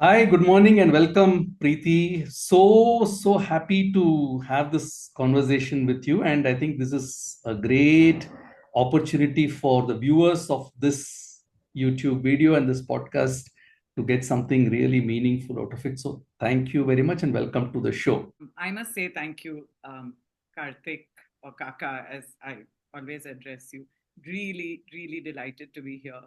Hi, good morning and welcome, Preethi. So happy to have this conversation with you. And I think this is a great opportunity for the viewers of this YouTube video and this podcast to get something really meaningful out of it. So thank you very much and welcome to the show. I must say thank you, Kartik or Kaka, as I always address you. Really, really delighted to be here.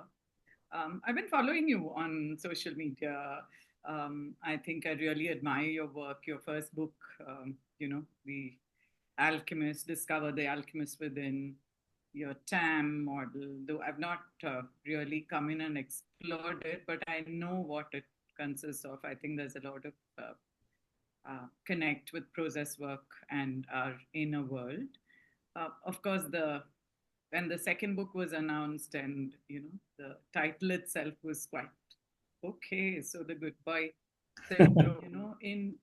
I've been following you on social media. I think I really admire your work. Your first book, The Alchemist, Discover the Alchemist Within, your TAM model, though I've not really come in and explored it, but I know what it consists of. I think there's a lot of connect with process work and our inner world. Of course, the when the second book was announced, and the title itself was quite okay. So the goodbye syndrome, in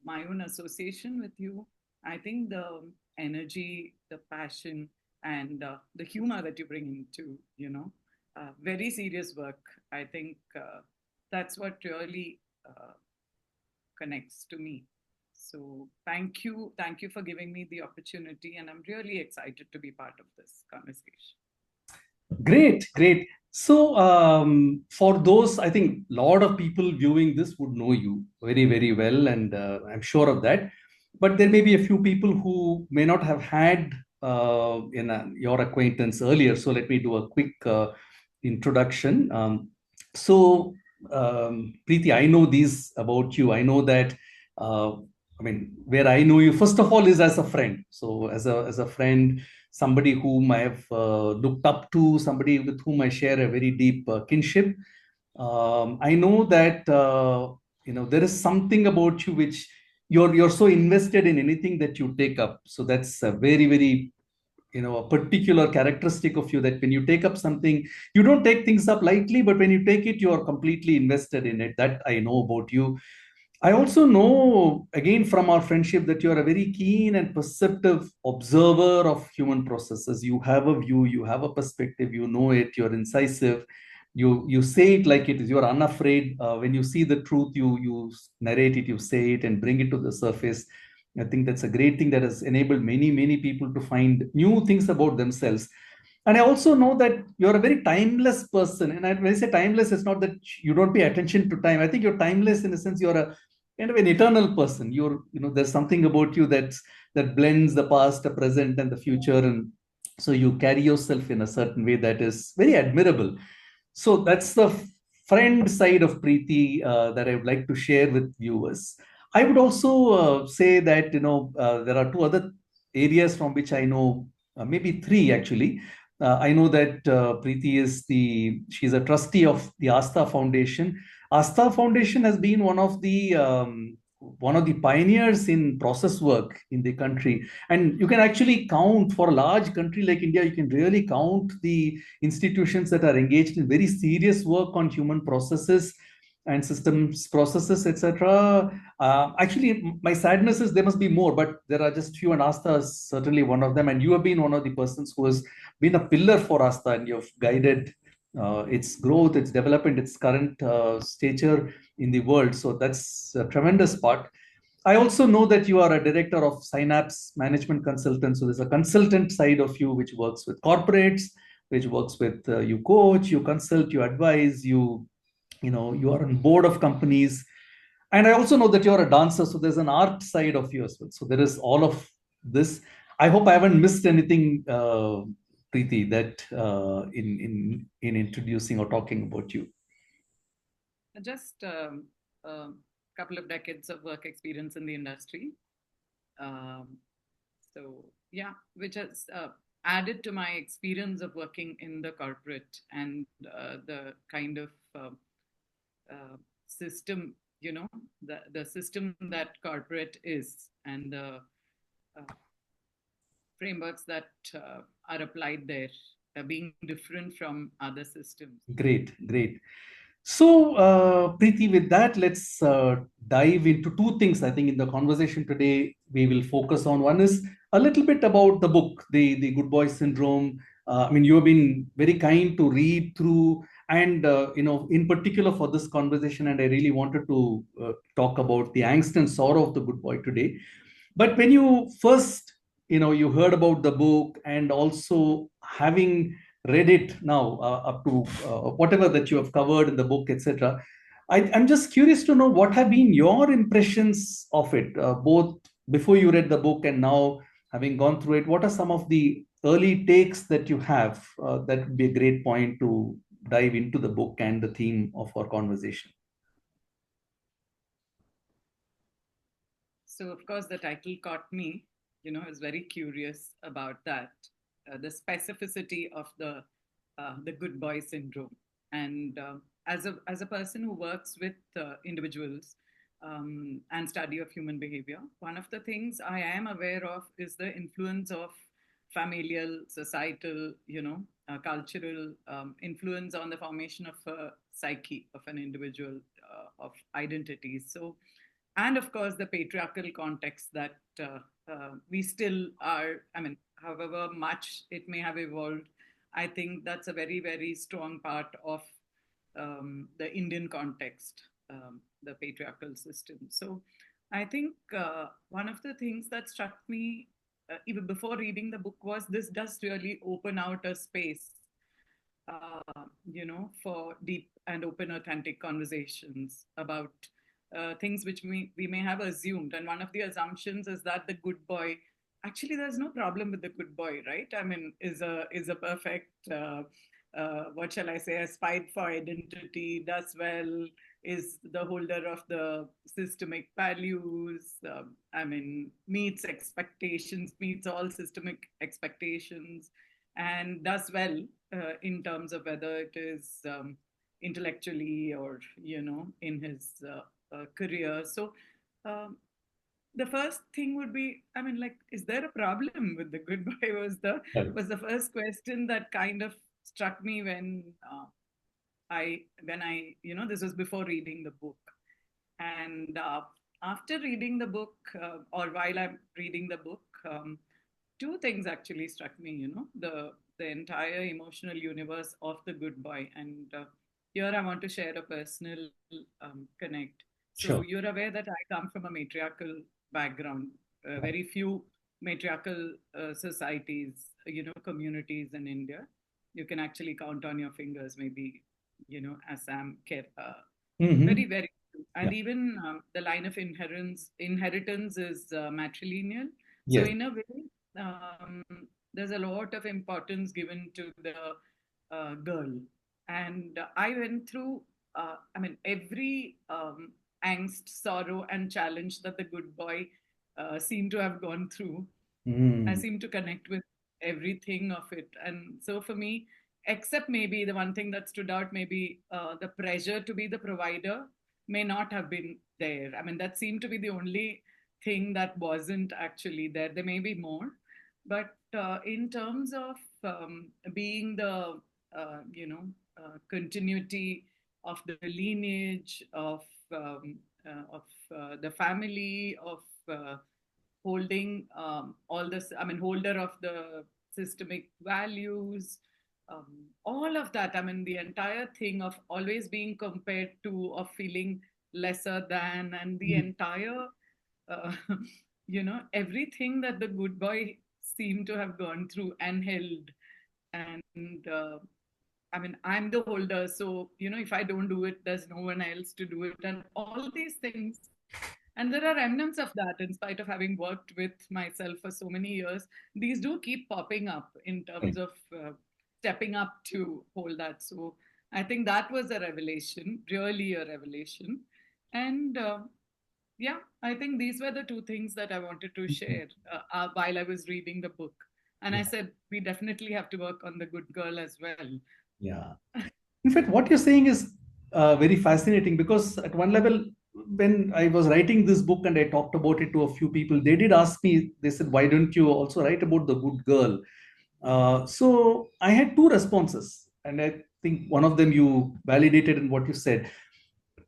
my own association with you, I think the energy, the passion, and the humor that you bring into, very serious work. I think that's what really connects to me. So thank you for giving me the opportunity, and I'm really excited to be part of this conversation. Great, great. So, for those, I think a lot of people viewing this would know you very, very well, and I'm sure of that. But there may be a few people who may not have had your acquaintance earlier. So, let me do a quick introduction. So, Preeti, I know these about you. I know that. Where I know you, first of all, is as a friend. So, as a friend, somebody whom I have looked up to, somebody with whom I share a very deep kinship. I know that there is something about you which you're so invested in anything that you take up. So that's a very very a particular characteristic of you, that when you take up something, you don't take things up lightly, but when you take it, you are completely invested in it. That I know about you. I also know, again, from our friendship, that you're a very keen and perceptive observer of human processes. You have a view, you have a perspective, you know it, you're incisive, you say it like it is, you're unafraid. When you see the truth, you narrate it, you say it, and bring it to the surface. I think that's a great thing that has enabled many, many people to find new things about themselves. And I also know that you're a very timeless person. And when I say timeless, it's not that you don't pay attention to time. I think you're timeless in the sense you're a kind of an eternal person. There's something about you that blends the past, the present, and the future. And so you carry yourself in a certain way that is very admirable. So that's the friend side of Preethi that I would like to share with viewers. I would also say that there are two other areas from which I know, maybe three actually. I know that Preethi she's a trustee of the Asta Foundation. Asta Foundation has been one of the pioneers in process work in the country, and you can actually count, for a large country like India, you can really count the institutions that are engaged in very serious work on human processes and systems processes, etc. Actually, my sadness is there must be more, but there are just few, and Asta is certainly one of them. And you have been one of the persons who has been a pillar for Asta, and you've guided its growth, its development, its current stature in the world. So that's a tremendous part. I also know that you are a director of Synapse Management Consultant. So there's a consultant side of you which works with corporates, which works with you coach, you consult, you advise, you are on board of companies. And I also know that you're a dancer. So there's an art side of you as well. So there is all of this. I hope I haven't missed anything, Preeti, that in introducing or talking about you. Just a couple of decades of work experience in the industry. Um, so yeah, which has added to my experience of working in the corporate and the kind of uh, system, the system that corporate is, and the uh, frameworks that are applied there, being different from other systems. Great, great. So, Preeti, with that, let's dive into two things. I think in the conversation today, we will focus on. One is a little bit about the book, the Good Boy Syndrome. I mean, you have been very kind to read through, and in particular for this conversation, and I really wanted to talk about the angst and sorrow of the good boy today. But when you first, you heard about the book, and also having read it now up to whatever that you have covered in the book, etc., I'm just curious to know what have been your impressions of it, both before you read the book and now having gone through it. What are some of the early takes that you have that would be a great point to dive into the book and the theme of our conversation? So, of course, the title caught me. I was very curious about that, the specificity of the good boy syndrome. And as a person who works with individuals and study of human behavior, one of the things I am aware of is the influence of familial, societal, cultural influence on the formation of a psyche of an individual, of identities. So, and of course the patriarchal context that we still are, I mean, however much it may have evolved, I think that's a very, very strong part of the Indian context, the patriarchal system. So I think one of the things that struck me even before reading the book was this does really open out a space, for deep and open, authentic conversations about things which we may have assumed. And one of the assumptions is that the good boy, actually, there's no problem with the good boy, right? I mean, is a perfect, what shall I say, aspired for identity, does well, is the holder of the systemic values. I mean, meets expectations, meets all systemic expectations, and does well in terms of whether it is intellectually or in his career. So um, the first thing would be, I mean, like, is there a problem with the good boy? Was the first question that kind of struck me when I this was before reading the book. And after reading the book, or while I'm reading the book, two things actually struck me. The entire emotional universe of the good boy, and here I want to share a personal connect. So Sure. you're aware that I come from a matriarchal background. Very few matriarchal societies, communities in India. You can actually count on your fingers, maybe, Assam, very, Hmm. very true. Yeah. And even the line of inheritance is matrilineal. So Yes. in a way, um, there's a lot of importance given to the girl. And I went through, I mean, every angst, sorrow, and challenge that the good boy seemed to have gone through. I Mm. seem to connect with everything of it. And so for me, except maybe the one thing that stood out, maybe the pressure to be the provider may not have been there. I mean, that seemed to be the only thing that wasn't actually there. There may be more. But in terms of being the, continuity of the lineage, of the family, of holding all this, I mean, holder of the systemic values, all of that. I mean, the entire thing of always being compared to, of feeling lesser than, and the entire, uh, everything that the good boy seemed to have gone through and held. And I mean, I'm the holder, so if I don't do it, there's no one else to do it, and all these things. And there are remnants of that, in spite of having worked with myself for so many years. These do keep popping up in terms Right. of stepping up to hold that. So I think that was a revelation, really a revelation. And yeah, I think these were the two things that I wanted to share while I was reading the book. And I Yeah. said, we definitely have to work on the good girl as well. Yeah. In fact, what you're saying is very fascinating, because at one level, when I was writing this book and I talked about it to a few people, they did ask me, they said, why don't you also write about the good girl? So I had two responses. And I think one of them you validated in what you said.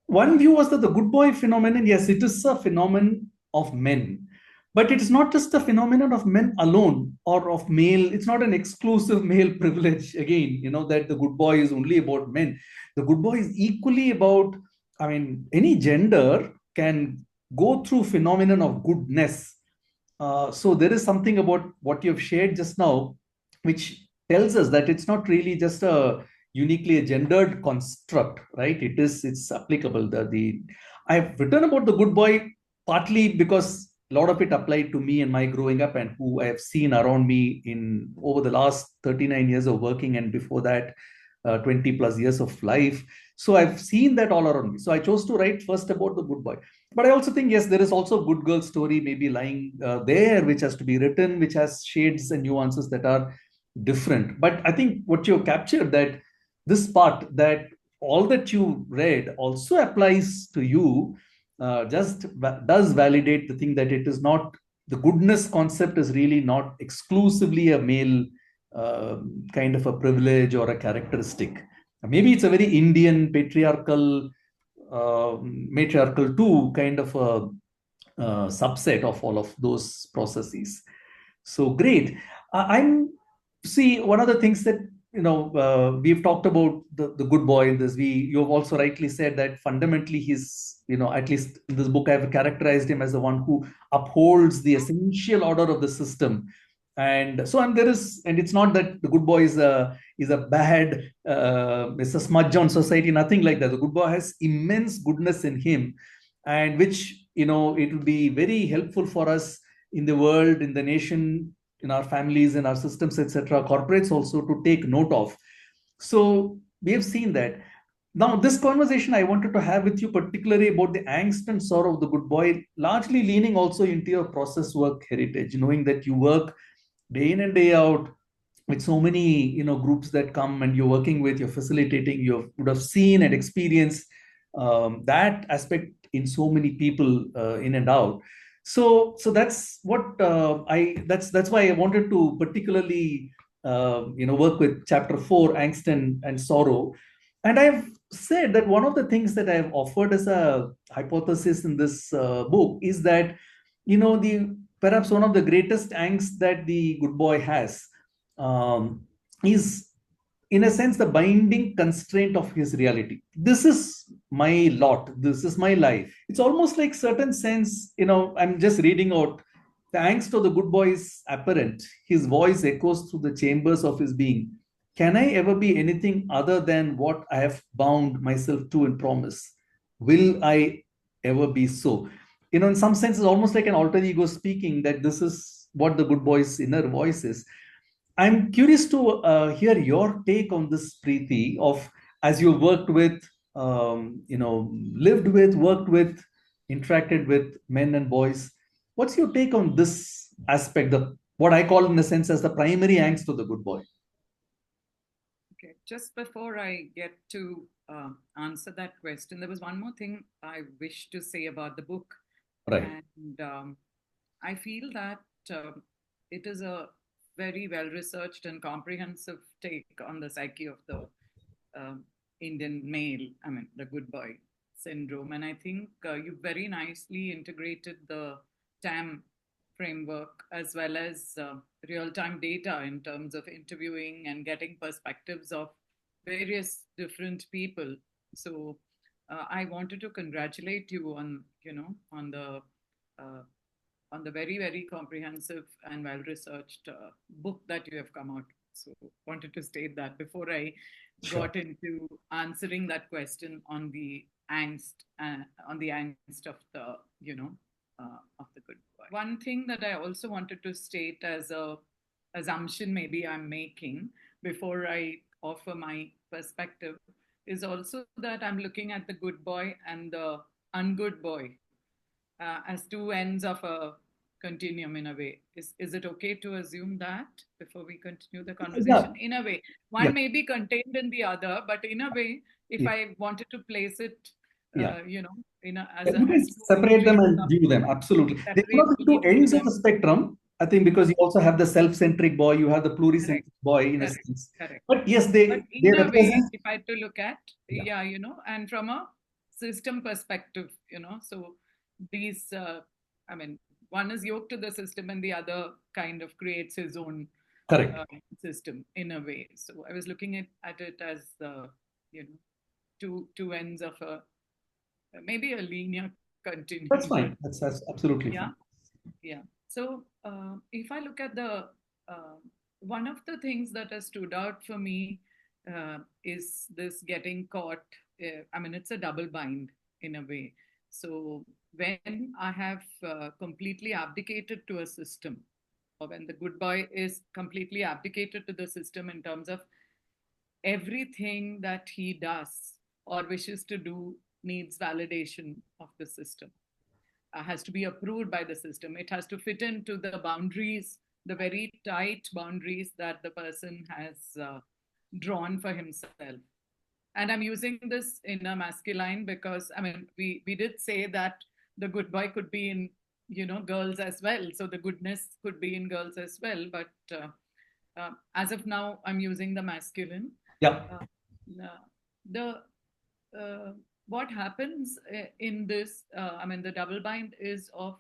One view was that the good boy phenomenon, yes, it is a phenomenon of men. But it's not just a phenomenon of men alone or of male. It's not an exclusive male privilege. Again, that the good boy is only about men. The good boy is equally about, I mean, any gender can go through phenomenon of goodness. So there is something about what you've shared just now, which tells us that it's not really just a uniquely a gendered construct, right? It's applicable. I've written about the good boy partly because a lot of it applied to me and my growing up and who I have seen around me in over the last 39 years of working, and before that 20 plus years of life. So I've seen that all around me. So I chose to write first about the good boy. But I also think, yes, there is also a good girl story maybe lying there, which has to be written, which has shades and nuances that are different. But I think what you captured, that this part, that all that you read also applies to you, does validate the thing that it is not, the goodness concept is really not exclusively a male kind of a privilege or a characteristic. Maybe it's a very Indian matriarchal too kind of a subset of all of those processes. So great. I'm see one of the things that we've talked about the good boy in this. You've also rightly said that fundamentally he's, at least in this book I've characterized him as the one who upholds the essential order of the system. And so, and there is, and it's not that the good boy is a bad, it's a smudge on society, nothing like that. The good boy has immense goodness in him, and which, it will be very helpful for us in the world, in the nation, in our families, in our systems, etc., corporates also, to take note of. So we have seen that. Now, this conversation I wanted to have with you, particularly about the angst and sorrow of the good boy, largely leaning also into your process work heritage, knowing that you work day in and day out with so many groups that come, and you're working with, you're facilitating, you would have seen and experienced that aspect in so many people, in and out. So that's what that's why I wanted to particularly work with chapter 4, angst and sorrow. And I've said that one of the things that I've offered as a hypothesis in this book is that, the perhaps one of the greatest angst that the good boy has, is, in a sense, the binding constraint of his reality. This is my lot, this is my life. It's almost like certain sense, I'm just reading out, the angst of the good boy is apparent. His voice echoes through the chambers of his being. Can I ever be anything other than what I have bound myself to and promise? Will I ever be so? In some sense, it's almost like an alter ego speaking, that this is what the good boy's inner voice is. I'm curious to hear your take on this, Preethi, of, as you worked with, lived with, worked with, interacted with men and boys. What's your take on this aspect, the what I call in a sense as the primary angst of the good boy? Okay, just before I get to answer that question, there was one more thing I wish to say about the book. Right. And I feel that it is a very well researched and comprehensive take on the psyche of the Indian male, I mean, the good boy syndrome. And I think you very nicely integrated the TAM framework as well as real time data in terms of interviewing and getting perspectives of various different people. So I wanted to congratulate you on, uh, on the very, very comprehensive and well researched book that you have come out. So, wanted to state that before I Sure. got into answering that question on the angst of the, of the good boy. One thing that I also wanted to state as a assumption maybe I'm making before I offer my perspective is also that I'm looking at the good boy and the ungood boy as two ends of a continuum in a way. Is it okay to assume that before we continue the Yeah. conversation? In a way, Yeah. one may be contained in the other, but in a way, if Yeah. I wanted to place it, Yeah. You can as two separate them extremes and of view them. Absolutely. They're one of the two separately view ends of them. the spectrum, I think, because you also have the self-centric boy, you have the Correct, pluricentric boy in a correct, sense. correct. But yes, But they in a way, represent. if I had to look at, Yeah. yeah, and from a system perspective, so these, I mean, one is yoked to the system and the other kind of creates his own Correct. system in a way. So I was looking at it as the, you know, two ends of a maybe a linear That's continuum, but fine. That's absolutely yeah, fine. yeah. So if I look at the one of the things that has stood out for me is this getting caught. I mean, it's a double bind in a way. So when I have completely abdicated to a system, or when the good boy is completely abdicated to the system in terms of everything that he does or wishes to do needs validation of the system, has to be approved by the system. It has to fit into the boundaries, the very tight boundaries that the person has drawn for himself. And I'm using this in a masculine because, I mean, we did say that the good boy could be in, you know, girls as well. So the goodness could be in girls as well. But as of now, I'm using the masculine. Yeah. Uh, the uh, what happens in this, I mean, the double bind is of,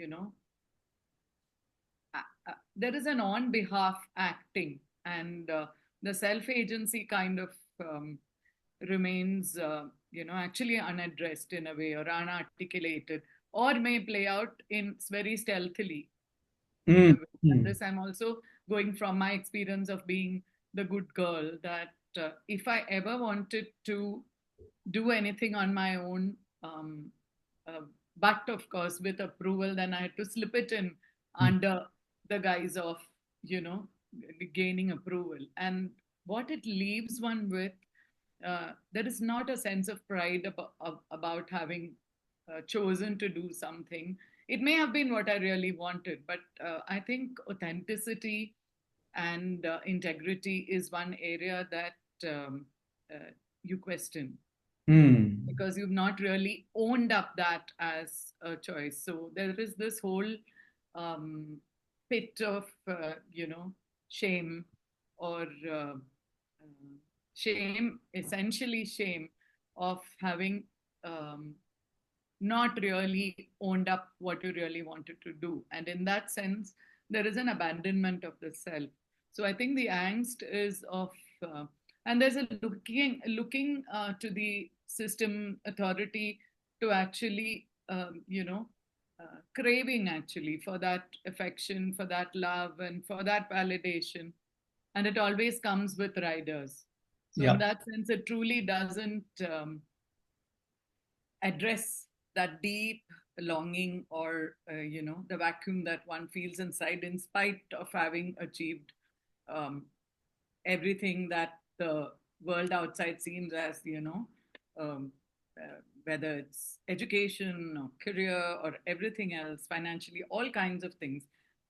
you know, there is an on behalf acting, and the self agency kind of remains, you know, actually unaddressed in a way or unarticulated, or may play out in very stealthily in a Mm, way. And mm, this, I'm also going from my experience of being the good girl, that if I ever wanted to do anything on my own, um, uh, but of course with approval, then I had to slip it in mm, under the guise of, you know, gaining approval. And what it leaves one with, there is not a sense of pride about having chosen to do something. It may have been what I really wanted, but I think authenticity and integrity is one area that you question, mm. because you've not really owned up that as a choice. So there is this whole um, pit of, you know, shame or shame, essentially shame of having not really owned up what you really wanted to do. And in that sense, there is an abandonment of the self. So I think the angst is of, and there's a looking to the system authority to actually, you know, craving actually for that affection, for that love, and for that validation. And it always comes with riders. So in Yeah. that sense, it truly doesn't address that deep longing or, you know, the vacuum that one feels inside in spite of having achieved um, everything that the world outside seems as, you know, um, whether it's education or career or everything else, financially, all kinds of things.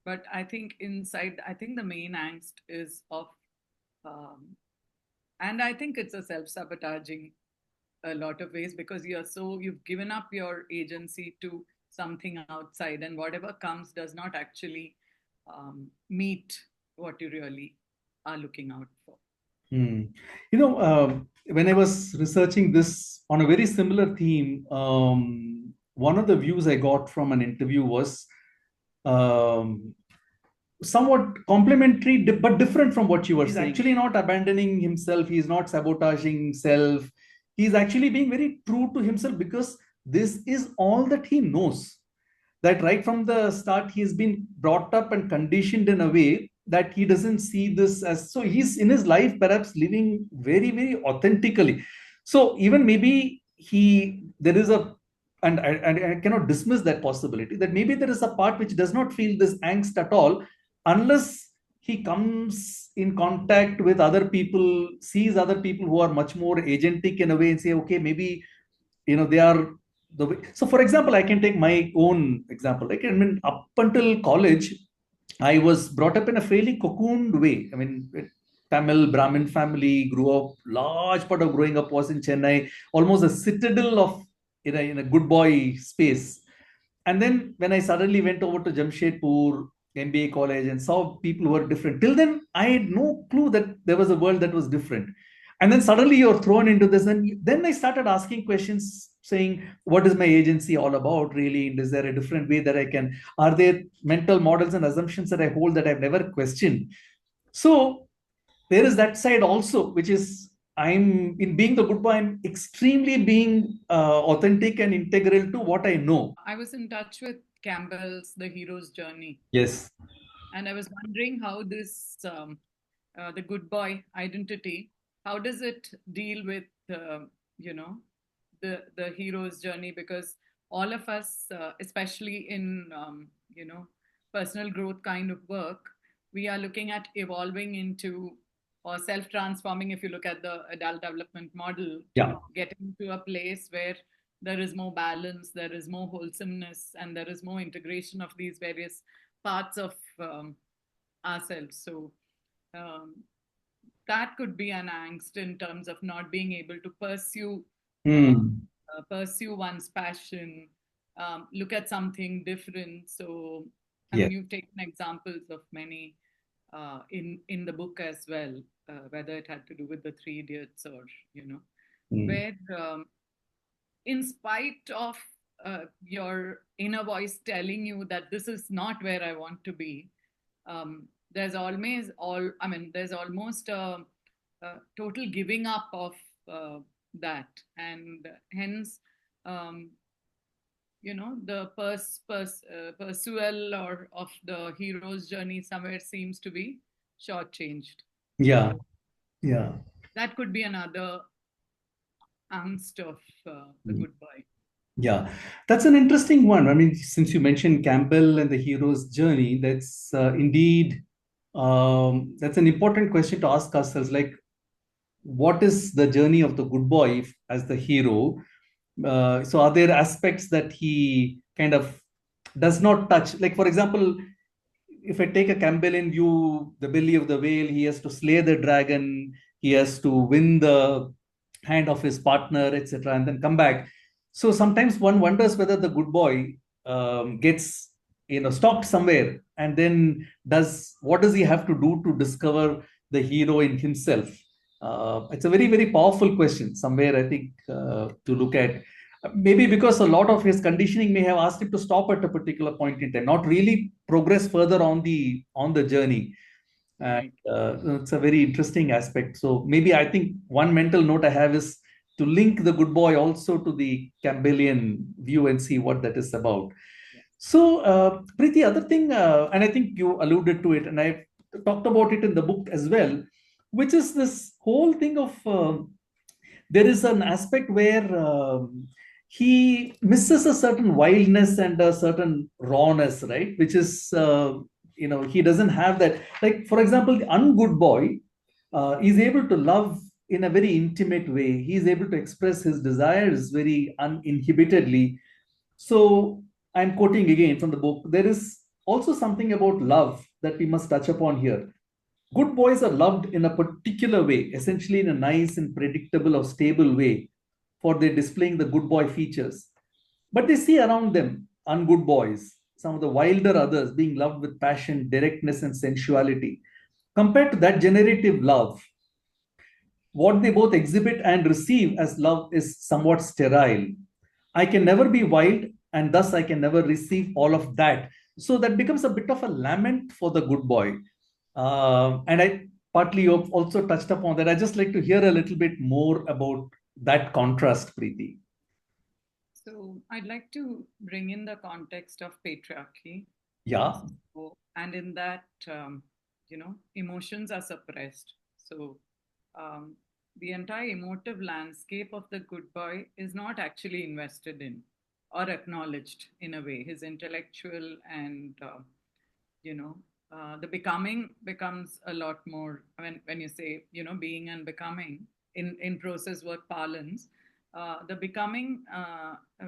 But I think inside, I think the main angst is of, um, and I think it's a self-sabotaging a lot of ways, because you've given up your agency to something outside, and whatever comes does not actually meet what you really are looking out for. Mm. You know, when I was researching this on a very similar theme, one of the views I got from an interview was um, somewhat complementary but different from what you were saying. He's actually not abandoning himself, he's not sabotaging self, he's actually being very true to himself, because this is all that he knows. That right from the start he's been brought up and conditioned in a way that he doesn't see this as, so he's in his life perhaps living very very authentically. So even maybe he there is a, and I cannot dismiss that possibility that maybe there is a part which does not feel this angst at all, unless he comes in contact with other people, sees other people who are much more agentic in a way, and say, okay, maybe they are the way. So for example, I can take my own example. Like, I mean, up until college, I was brought up in a fairly cocooned way. I mean, Tamil Brahmin family, grew up, large part of growing up was in Chennai, almost a citadel of in a good boy space. And then when I suddenly went over to Jamshedpur MBA college and saw people who were different, till then I had no clue that there was a world that was different. And then suddenly you're thrown into this, and then I started asking questions. saying, what is my agency all about really? And is there a different way that I can, are there mental models and assumptions that I hold that I've never questioned? So there is that side also, which is I'm in being the good boy, I'm extremely being authentic and integral to what I know. I was in touch with Campbell's The Hero's Journey, Yes. and I was wondering how this the good boy identity, how does it deal with you know the hero's journey? Because all of us, especially in personal growth kind of work, we are looking at evolving into or self transforming. If you look at the adult development model, Yeah. to get into a place where there is more balance, there is more wholesomeness, and there is more integration of these various parts of ourselves. So um, that could be an angst in terms of not being able to uh, Hmm. pursue one's passion, look at something different. So, I mean, Yes. you've taken examples of many in the book as well, whether it had to do with the Three Idiots or Hmm. where in spite of your inner voice telling you that this is not where I want to be, there's always all. I mean, there's almost a total giving up of that, and hence, um, the pursual or of the hero's journey somewhere seems to be shortchanged. Yeah. So Yeah. that could be another angst of the good boy. Yeah, that's an interesting one. I mean, since you mentioned Campbell and the hero's journey, that's indeed that's an important question to ask ourselves. Like, what is the journey of the good boy as the hero? So, are there aspects that he kind of does not touch? Like, for example, if I take a Campbellian view, the belly of the whale, he has to slay the dragon, he has to win the hand of his partner, etc., and then come back. So sometimes one wonders whether the good boy gets stopped somewhere, and then does what does he have to do to discover the hero in himself? It's a very very powerful question. Somewhere I think to look at. Maybe because a lot of his conditioning may have asked him to stop at a particular point in time, not really progress further on the journey. And Right. it's a very interesting aspect. So maybe I think one mental note I have is to link the good boy also to the Campbellian view and see what that is about. Yeah. So, Preeti, other thing, and I think you alluded to it, and I've talked about it in the book as well, which is this whole thing of there is an aspect where he misses a certain wildness and a certain rawness, right? Which is, he doesn't have that. Like, for example, the ungood boy is able to love in a very intimate way. He's able to express his desires very uninhibitedly. So, I'm quoting again from the book. There is also something about love that we must touch upon here. Good boys are loved in a particular way, essentially in a nice and predictable or stable way, for their displaying the good boy features. But they see around them ungood boys, some of the wilder others being loved with passion, directness, and sensuality. Compared to that generative love, what they both exhibit and receive as love is somewhat sterile. I can never be wild, and thus I can never receive all of that. So that becomes a bit of a lament for the good boy. And I partly you've also touched upon that. I just like to hear a little bit more about that contrast, Preeti. So I'd like to bring in the context of patriarchy. Yeah. So, and in that, emotions are suppressed. So um, the entire emotive landscape of the good boy is not actually invested in or acknowledged in a way. His intellectual and you know the becoming becomes a lot more. When you say being and becoming in process work parlance, the becoming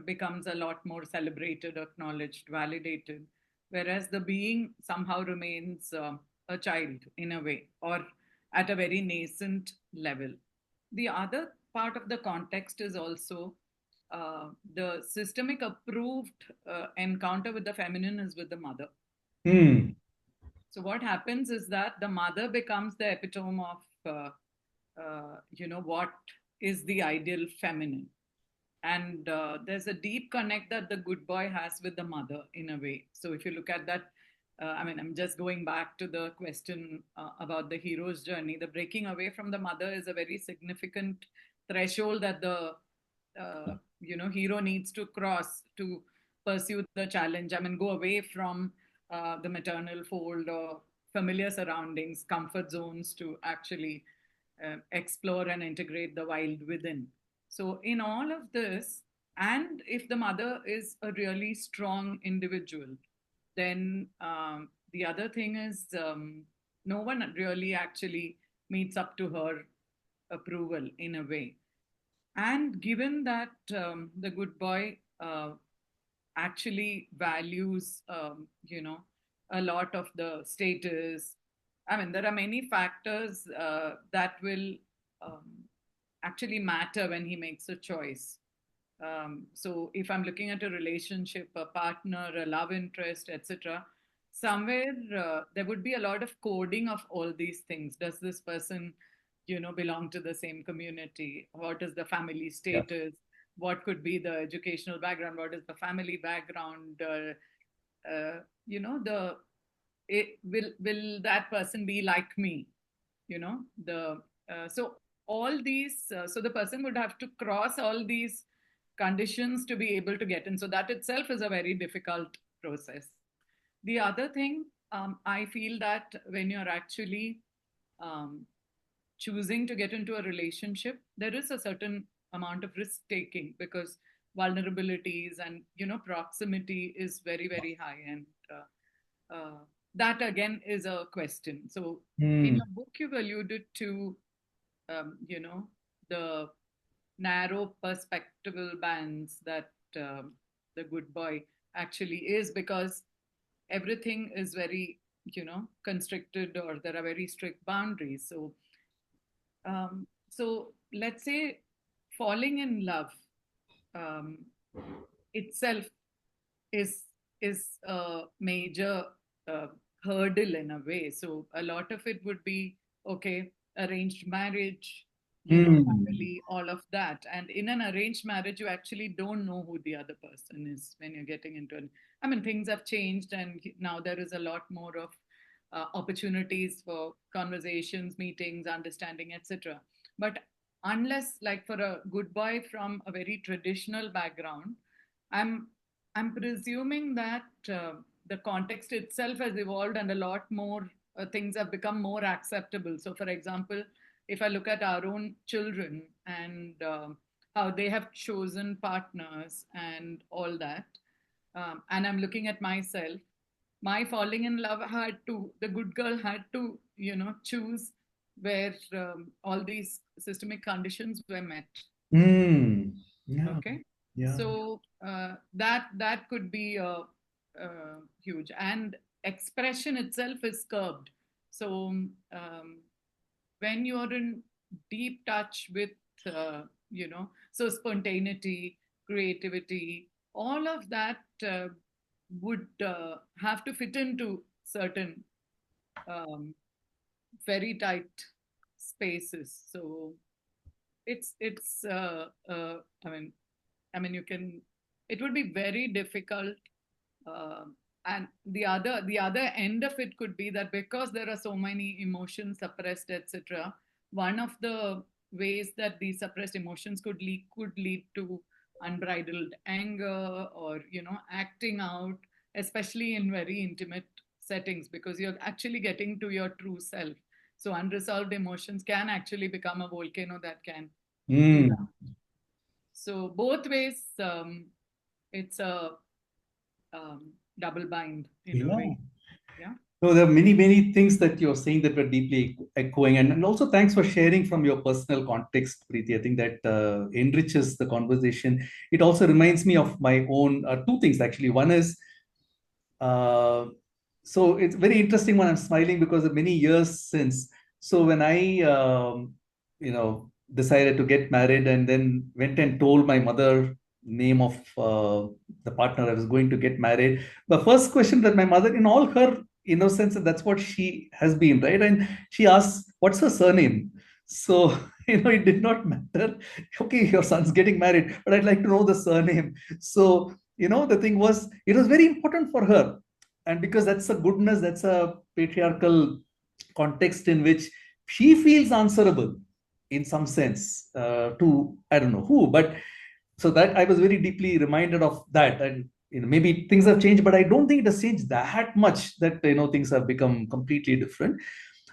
becomes a lot more celebrated, acknowledged, validated, whereas the being somehow remains a child in a way, or at a very nascent level. The other part of the context is also the systemic approved encounter with the feminine is with the mother. Hmm. So what happens is that the mother becomes the epitome of what is the ideal feminine, And there's a deep connect that the good boy has with the mother in a way. So if you look at that, I mean, I'm just going back to the question about the hero's journey. The breaking away from the mother is a very significant threshold that the hero needs to cross to pursue the challenge. I mean, go away from the maternal fold or familiar surroundings, comfort zones, to actually explore and integrate the wild within. So, in all of this, and if the mother is a really strong individual, then the other thing is no one really actually meets up to her approval in a way. And given that the good boy actually values, a lot of the status, I mean, there are many factors that will um, actually matter when he makes a choice. So if I'm looking at a relationship, a partner, a love interest, etc., somewhere there would be a lot of coding of all these things. Does this person, belong to the same community? What is the family Yeah. status? What could be the educational background? What is the family background? The will that person be like me? The so all these so the person would have to cross all these conditions to be able to get in. So that itself is a very difficult process. The other thing, I feel that when you're actually um, choosing to get into a relationship, there is a certain amount of risk taking, because vulnerabilities and proximity is very very high. And that again is a question. So in Hmm. your book you've alluded to the narrow perspectival bands that the good boy actually is, because everything is very constricted, or there are very strict boundaries. So let's say falling in love um, itself is a major uh, hurdle in a way. So a lot of it would be okay, arranged marriage, Hmm. family, all of that. And in an arranged marriage, you actually don't know who the other person is when you're getting into it. I mean, things have changed, and now there is a lot more of opportunities for conversations, meetings, understanding, etc. But unless, like for a good boy from a very traditional background, I'm I'm presuming that the context itself has evolved, and a lot more things have become more acceptable. So, for example, if I look at our own children and how they have chosen partners and all that, and I'm looking at myself, my falling in love had to, the good girl had to, choose where all these systemic conditions were met. Hmm. Yeah. Okay, Yeah. so that could be huge, and expression itself is curbed. So when you're in deep touch with so spontaneity, creativity, all of that would have to fit into certain um, very tight spaces. So it's I mean, you can. It would be very difficult, and the other end of it could be that because there are so many emotions suppressed, etc. One of the ways that these suppressed emotions could lead to unbridled anger, or acting out, especially in very intimate settings, because you're actually getting to your true self. So unresolved emotions can actually become a volcano that can Hmm. erupt. So both ways, it's a double bind in a Yeah. way. Yeah. No, there are many, many things that you're saying that were deeply echoing. And also thanks for sharing from your personal context, Preeti. I think that enriches the conversation. It also reminds me of my own two things, actually. One is, uh, so it's very interesting when I'm smiling because of many years since. So when I, decided to get married and then went and told my mother name of the partner I was going to get married, the first question that my mother, in all her innocence, and that's what she has been, right? And she asks, "What's her surname?" So, it did not matter. Okay, your son's getting married, but I'd like to know the surname. So, the thing was, it was very important for her. And because that's a goodness, that's a patriarchal context in which she feels answerable in some sense to, I don't know who, but so that I was very deeply reminded of that. And, maybe things have changed, but I don't think it has changed that much that, things have become completely different.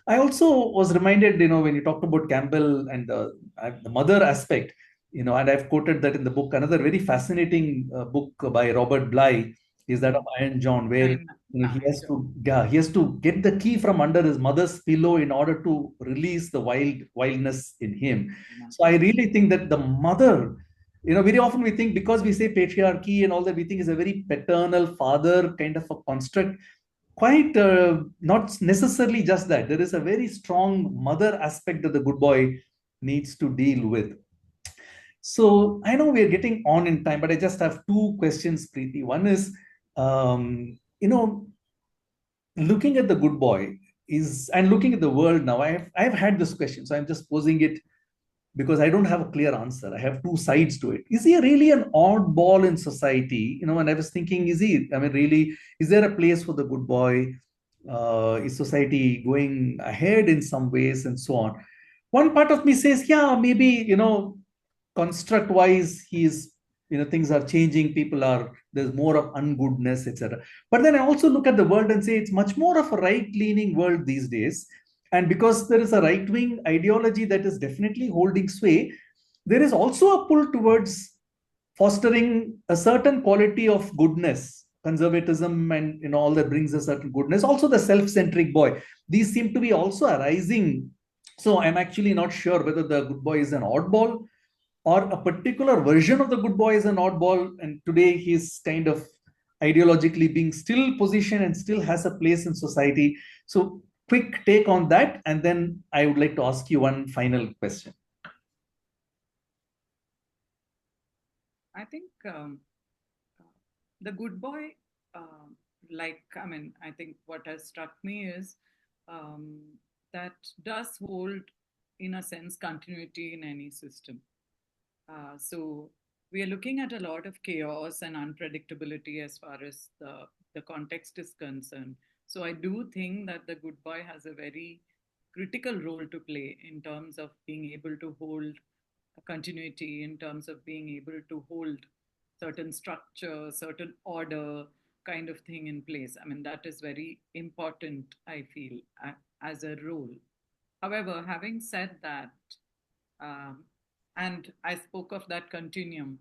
I also was reminded, when you talked about Campbell and the mother aspect, and I've quoted that in the book. Another very fascinating book by Robert Bly is that of Iron John, where Fine. he has Job. to, yeah, he has to get the key from under his mother's pillow in order to release the wildness in him. So I really think that the mother, very often we think, because we say patriarchy and all that, we think is a very paternal father kind of a construct. Quite not necessarily just that. There is a very strong mother aspect that the good boy needs to deal with. So I know we are getting on in time, but I just have two questions, Preeti. One is, looking at the good boy is, and looking at the world now. I've had this question, so I'm just posing it because I don't have a clear answer. I have two sides to it. Is he really an oddball in society? And I was thinking, is he? I mean, really, is there a place for the good boy? Is society going ahead in some ways and so on? One part of me says, yeah, maybe, construct wise, things are changing. People are, there's more of ungoodness, etc. But then I also look at the world and say it's much more of a right leaning world these days. And because there is a right wing ideology that is definitely holding sway, there is also a pull towards fostering a certain quality of goodness, conservatism, and all that brings a certain goodness. Also, the self-centric boy. These seem to be also arising. So I'm actually not sure whether the good boy is an oddball or a particular version of the good boy is an oddball. And today he's kind of ideologically being still positioned and still has a place in society. So, quick take on that, and then I would like to ask you one final question. I think the good boy, I mean, I think what has struck me is um, that does hold, in a sense, continuity in any system. So we are looking at a lot of chaos and unpredictability as far as the context is concerned. So I do think that the good boy has a very critical role to play in terms of being able to hold a continuity, in terms of being able to hold certain structure, certain order kind of thing in place. I mean, that is very important, I feel, as a role. However, having said that, um, and I spoke of that continuum,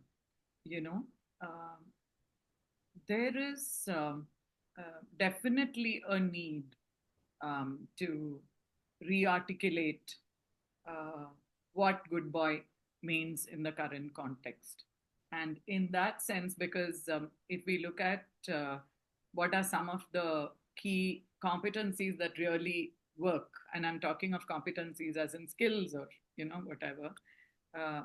you know, um, there is definitely a need to re articulate uh, what good boy means in the current context. And in that sense, because if we look at what are some of the key competencies that really work, and I'm talking of competencies as in skills or whatever, uh,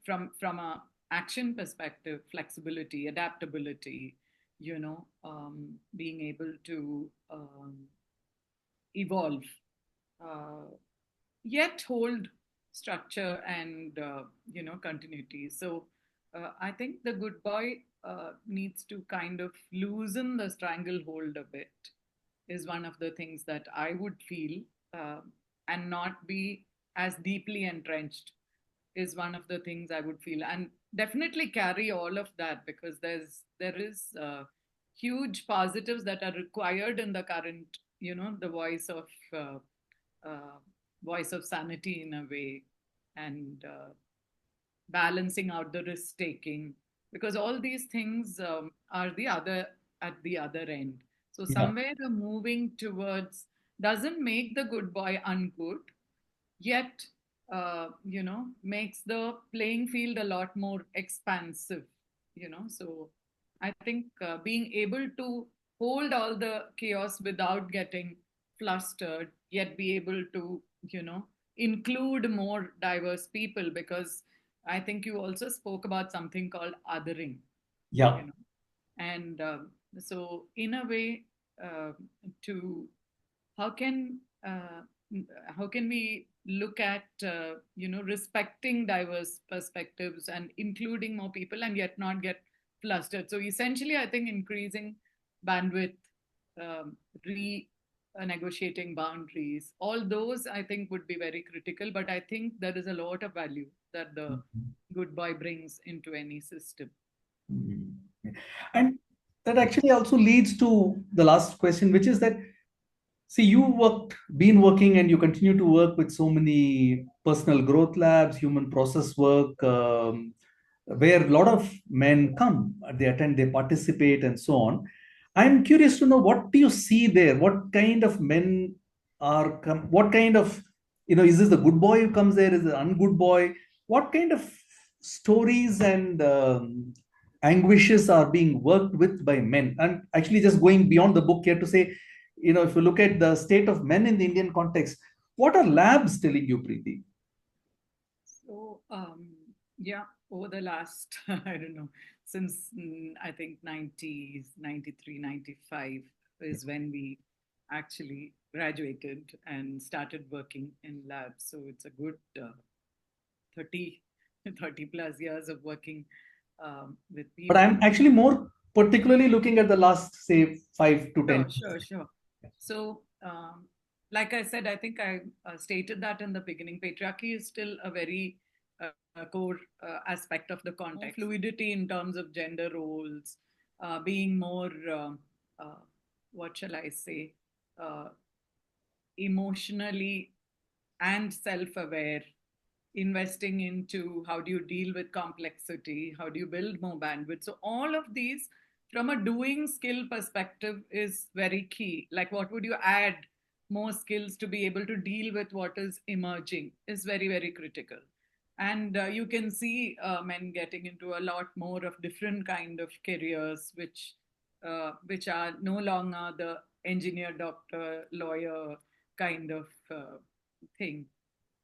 from a action perspective, flexibility, adaptability, being able to evolve, uh, yet hold structure and continuity. So I think the good boy needs to kind of loosen the stranglehold a bit. Is one of the things that I would feel, uh, and not be as deeply entrenched. Is one of the things I would feel, and definitely carry all of that, because there is huge positives that are required in the current, the uh, uh, voice of sanity in a way, and balancing out the risk taking, because all these things are the other at the other end. So Yeah. somewhere the moving towards doesn't make the good boy ungood, yet makes the playing field a lot more expansive. So I think being able to hold all the chaos without getting flustered, yet be able to include more diverse people, because I think you also spoke about something called othering, Yeah. you know and so in a way, to how can uh, how can we look at respecting diverse perspectives and including more people, and yet not get flustered. So essentially, I think increasing bandwidth, re negotiating boundaries, all those I think would be very critical. But I think there is a lot of value that the good boy brings into any system. Mhm. And that actually also leads to the last question, which is that, see, been working, and you continue to work with so many personal growth labs, human process work, where a lot of men come, they attend, they participate, and so on. I'm curious to know, what do you see there? What kind of men what kind of, is this the good boy who comes there? Is it an ungood boy? What kind of stories and anguishes are being worked with by men? And actually, just going beyond the book here to say, if you look at the state of men in the Indian context, what are labs telling you, Preethi? So, yeah, over the last, I don't know, since I think 90s, 93, 95 is when we actually graduated and started working in labs. So it's a good 30, 30 plus years of working with But people. I'm actually more particularly looking at the last, say, 5 to 10 Sure, sure, years. sure. So, like I said, I think I stated that in the beginning. Patriarchy is still a very core aspect of the context. Fluidity in terms of gender roles, being more, uh, what shall I say, uh, emotionally and self aware, investing into how do you deal with complexity, how do you build more bandwidth. So, all of these from a doing skill perspective is very key. Like, what would you add more skills to be able to deal with what is emerging is very, very critical. And you can see men getting into a lot more of different kind of careers, which are no longer the engineer, doctor, lawyer kind of thing.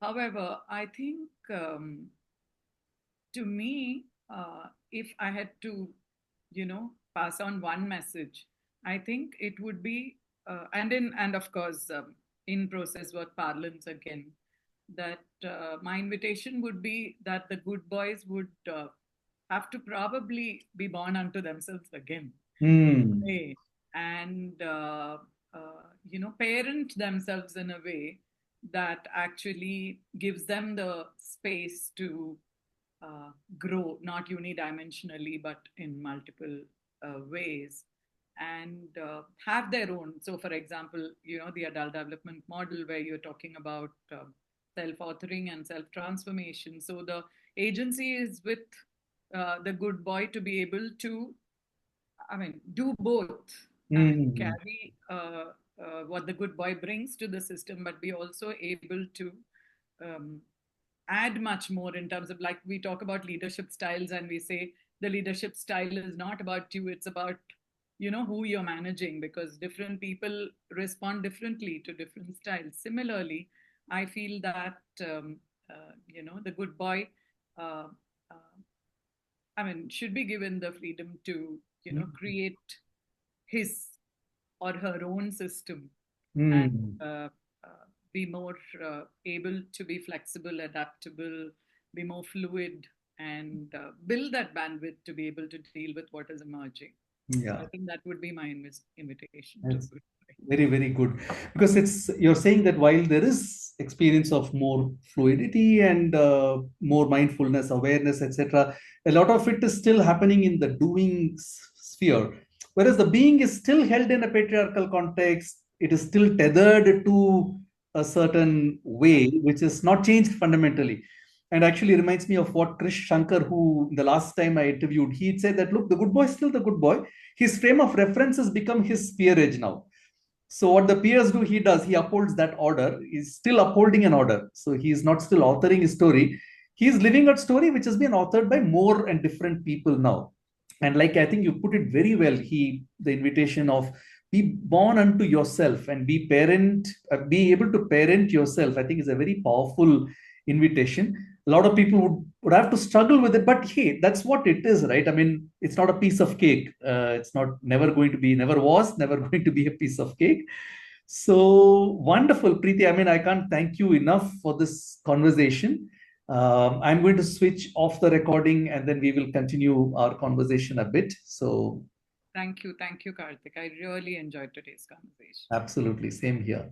However, I think to me, if I had to, pass on one message, I think it would be, and of course, in process work parlance again, that my invitation would be that the good boys would have to probably be born unto themselves again, Hmm. way, and parent themselves in a way that actually gives them the space to grow, not unidimensionally but in multiple ways, and have their own. So for example, the adult development model where you're talking about self-authoring and self-transformation. So the agency is with the good boy to be able to, I mean, do both and Hmm. carry what the good boy brings to the system, but be also able to um, add much more in terms of, like, we talk about leadership styles and we say the leadership style is not about you, it's about who you're managing, because different people respond differently to different styles. Similarly, I feel that the good boy uh, uh, I mean, should be given the freedom to, create his or her own system, and Hmm. uh, be more able to be flexible, adaptable, be more fluid, and build that bandwidth to be able to deal with what is emerging. So I Yeah. think that would be my invitation to That's good. very, very good. Because you're saying that while there is experience of more fluidity and more mindfulness, awareness, etc., a lot of it is still happening in the doing sphere. Whereas the being is still held in a patriarchal context, it is still tethered to a certain way, which is not changed fundamentally. And actually reminds me of what Krish Shankar, who the last time I interviewed, he said that, look, the good boy is still the good boy. His frame of reference has become his peerage now. So what the peers do, he does, he upholds that order. He's still upholding an order. So he's not still authoring his story. He's living a story which has been authored by more and different people now. And like I think you put it very well, the invitation of be born unto yourself and be able to parent yourself, I think is a very powerful invitation. A lot of people would have to struggle with it, but hey, that's what it is, right? I mean, it's not a piece of cake. It's not never going to be, never was, never going to be a piece of cake. So wonderful, Preeti. I mean, I can't thank you enough for this conversation. I'm going to switch off the recording and then we will continue our conversation a bit. So, Thank you, Karthik. I really enjoyed today's conversation. absolutely, same here.